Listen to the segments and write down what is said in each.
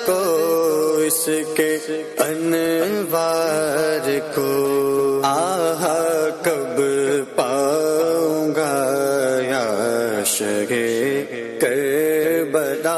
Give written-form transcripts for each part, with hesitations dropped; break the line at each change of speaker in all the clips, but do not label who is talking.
کو اس کے انوار کو آہا کب پاؤں گا یا شگے کربلا۔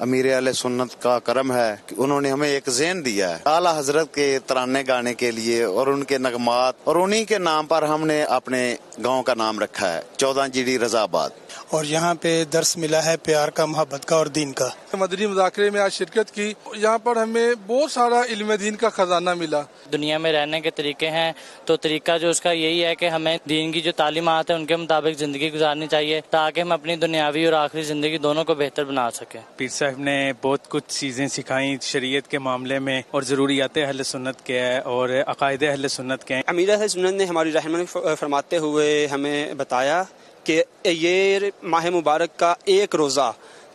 امیر اہل سنت کا کرم ہے کہ انہوں نے ہمیں ایک ذہن دیا ہے اعلیٰ حضرت کے ترانے گانے کے لیے اور ان کے نغمات، اور انہی کے نام پر ہم نے اپنے گاؤں کا نام رکھا ہے 14 جیڑی رضا آباد،
اور یہاں پہ درس ملا ہے پیار کا، محبت کا اور دین کا۔
مدنی مذاکرے میں آج شرکت کی، یہاں پر ہمیں بہت سارا علم دین کا خزانہ ملا۔
دنیا میں رہنے کے طریقے ہیں تو طریقہ جو اس کا یہی ہے کہ ہمیں دین کی جو تعلیمات ہیں ان کے مطابق زندگی گزارنی چاہیے تاکہ ہم اپنی دنیاوی اور آخری زندگی دونوں کو بہتر بنا سکیں۔
پیر صاحب نے بہت کچھ چیزیں سکھائیں شریعت کے معاملے میں اور ضروریات اہل سنت کے ہیں اور عقائد اہل سنت کے ہیں۔
امیر اہل سنت نے ہماری رہنمائی فرماتے ہوئے ہمیں بتایا کہ یہ ماہ مبارک کا ایک روزہ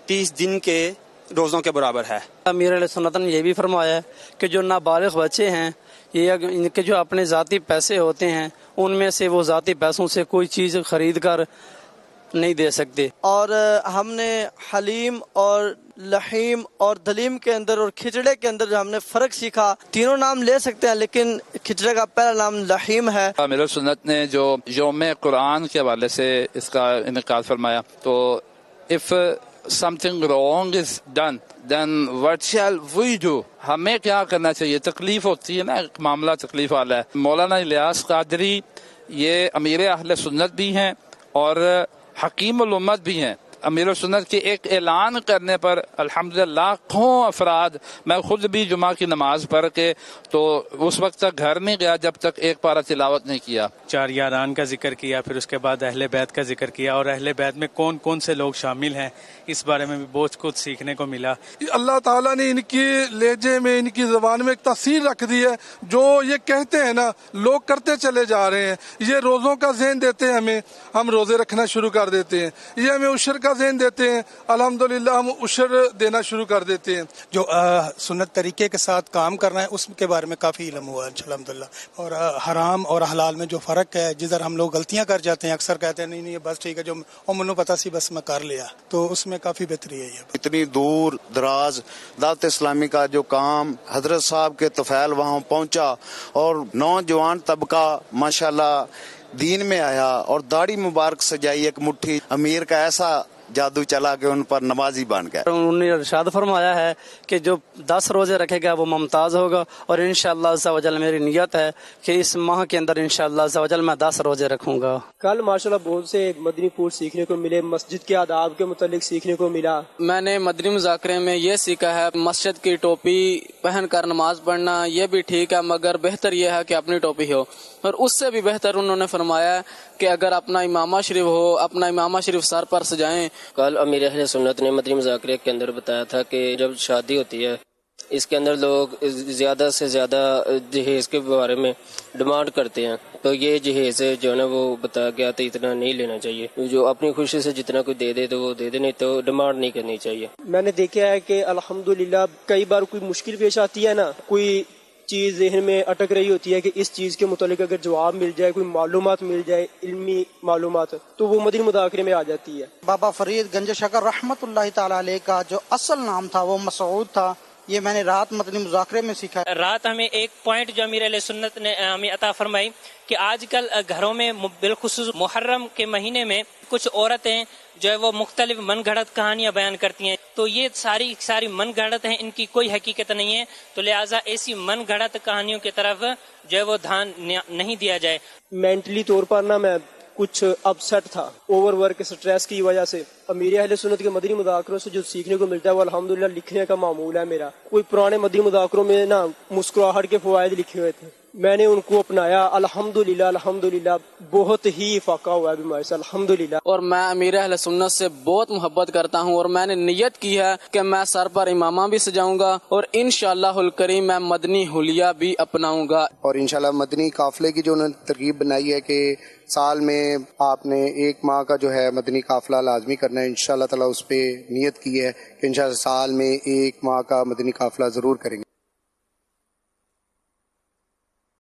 30 دن کے روزوں کے برابر ہے۔
امیر علیہ سنت نے یہ بھی فرمایا ہے کہ جو نابالغ بچے ہیں یہ ان کے جو اپنے ذاتی پیسے ہوتے ہیں ان میں سے وہ ذاتی پیسوں سے کوئی چیز خرید کر نہیں دے سکتے۔
اور ہم نے حلیم اور لحیم اور دلیم کے اندر اور کھچڑے کے اندر جو ہم نے فرق سیکھا، تینوں نام لے سکتے ہیں لیکن کھچڑے کا پہلا نام لحیم ہے۔
امیر سنت نے جو یوم قرآن کے حوالے سے اس کا انعقاد فرمایا تو if something wrong is done then what shall we do، ہمیں کیا کرنا چاہیے؟ تکلیف ہوتی ہے نا، ایک معاملہ تکلیف والا ہے۔ مولانا الیاس قادری یہ امیر اہل سنت بھی ہیں اور حکیم الامت بھی ہیں۔ امیر سنت کے ایک اعلان کرنے پر الحمدللہ لاکھوں افراد، میں خود بھی جمعہ کی نماز پڑھ کے تو اس وقت تک گھر نہیں گیا جب تک ایک پارہ تلاوت نہیں کیا۔
4 یاران کا ذکر کیا، پھر اس کے بعد اہل بیت کا ذکر کیا، اور اہل بیت میں کون کون سے لوگ شامل ہیں اس بارے میں بھی بہت کچھ سیکھنے کو ملا۔
اللہ تعالیٰ نے ان کی لہجے میں، ان کی زبان میں ایک تاثیر رکھ دی ہے، جو یہ کہتے ہیں نا لوگ کرتے چلے جا رہے ہیں۔ یہ روزوں کا ذہن دیتے ہیں ہمیں، ہم روزے رکھنا شروع کر دیتے ہیں۔ یہ ہمیں عشر کا ذہن دیتے ہیں، الحمدللہ ہم عشر دینا شروع کر دیتے ہیں۔
جو سنت طریقے کے ساتھ کام کرنا ہے اس کے بارے میں کافی علم ہوا الحمدللہ، اور حرام اور حلال میں جو فرق ہے، جدھر ہم لوگ غلطیاں کر جاتے ہیں اکثر کہتے ہیں نہیں بس ٹھیک ہے جو منو پتا سی بس میں کر لیا، تو اس میں کافی بہتری ہے۔
اتنی دور دراز دعوت اسلامی کا جو کام حضرت صاحب کے طفیل وہاں پہنچا اور نوجوان طبقہ ماشاءاللہ دین میں آیا اور داڑھی مبارک سجائی ایک مٹھی، امیر کا ایسا جادو چلا کہ ان پر نمازی بن گئے۔
انہوں نے ارشاد فرمایا ہے کہ جو 10 روزے رکھے گا وہ ممتاز ہوگا، اور انشاءاللہ عز و جل میری نیت ہے کہ اس ماہ کے اندر انشاءاللہ عز و جل میں 10 روزے رکھوں گا۔
کل ماشاءاللہ بہت سے مدنی پھول سیکھنے کو ملے، مسجد کے آداب کے متعلق سیکھنے کو ملا۔
میں نے مدنی مذاکرے میں یہ سیکھا ہے مسجد کی ٹوپی پہن کر نماز پڑھنا یہ بھی ٹھیک ہے، مگر بہتر یہ ہے کہ اپنی ٹوپی ہو، اور اس سے بھی بہتر انہوں نے فرمایا کہ اگر اپنا امامہ شریف ہو، اپنا امامہ شریف سر پر سجائیں۔
کل امیر اہل سنت نے مدنی مذاکرے کے اندر بتایا تھا کہ جب شادی ہوتی ہے اس کے اندر لوگ زیادہ سے زیادہ جہیز کے بارے میں ڈیمانڈ کرتے ہیں، تو یہ جہیز جو ہے نا وہ بتایا گیا تو اتنا نہیں لینا چاہیے، جو اپنی خوشی سے جتنا کوئی دے دے تو وہ دے دے، نہیں تو ڈیمانڈ نہیں کرنی چاہیے۔
میں نے دیکھا ہے کہ الحمدللہ کئی بار کوئی مشکل پیش آتی ہے نا، کوئی چیز ذہن میں اٹک رہی ہوتی ہے کہ اس چیز کے متعلق اگر جواب مل جائے، کوئی معلومات مل جائے، علمی معلومات، تو وہ مدنی مذاکرے میں آ جاتی ہے۔
بابا فرید گنج شکر رحمت اللہ تعالی علیہ کا جو اصل نام تھا وہ مسعود تھا، یہ میں نے رات مدنی مذاکرے میں سیکھا۔
رات ہمیں ایک پوائنٹ جو امیر علیہ سنت نے ہمیں عطا فرمائی کہ آج کل گھروں میں بالخصوص محرم کے مہینے میں کچھ عورتیں جو ہے وہ مختلف من گھڑت کہانیاں بیان کرتی ہیں، تو یہ ساری من گھڑت ہیں، ان کی کوئی حقیقت نہیں ہے، تو لہٰذا ایسی من گھڑت کہانیوں کی طرف جو ہے وہ دھیان نہیں دیا جائے۔
مینٹلی طور پر نا میں کچھ اپسیٹ تھا اوور ورک سٹریس کی وجہ سے۔ امیر اہل سنت کے مدنی مذاکروں سے جو سیکھنے کو ملتا ہے وہ الحمدللہ لکھنے کا معمول ہے میرا۔ کوئی پرانے مدنی مذاکروں میں نا مسکراہٹ کے فوائد لکھے ہوئے تھے، میں نے ان کو اپنایا، الحمدللہ بہت ہی فاقہ ہوا ہے بیماری سے الحمدللہ۔
اور میں امیر اہل سنت سے بہت محبت کرتا ہوں، اور میں نے نیت کی ہے کہ میں سر پر امامہ بھی سجاؤں گا، اور انشاءاللہ الکریم میں مدنی حلیہ بھی اپناؤں گا۔
اور انشاءاللہ مدنی قافلے کی جو انہوں نے ترغیب بنائی ہے کہ سال میں آپ نے 1 ماہ کا جو ہے مدنی قافلہ لازمی کرنا ہے، انشاءاللہ تعالیٰ اس پہ نیت کی ہے کہ انشاءاللہ سال میں 1 ماہ کا مدنی قافلہ ضرور کریں گے۔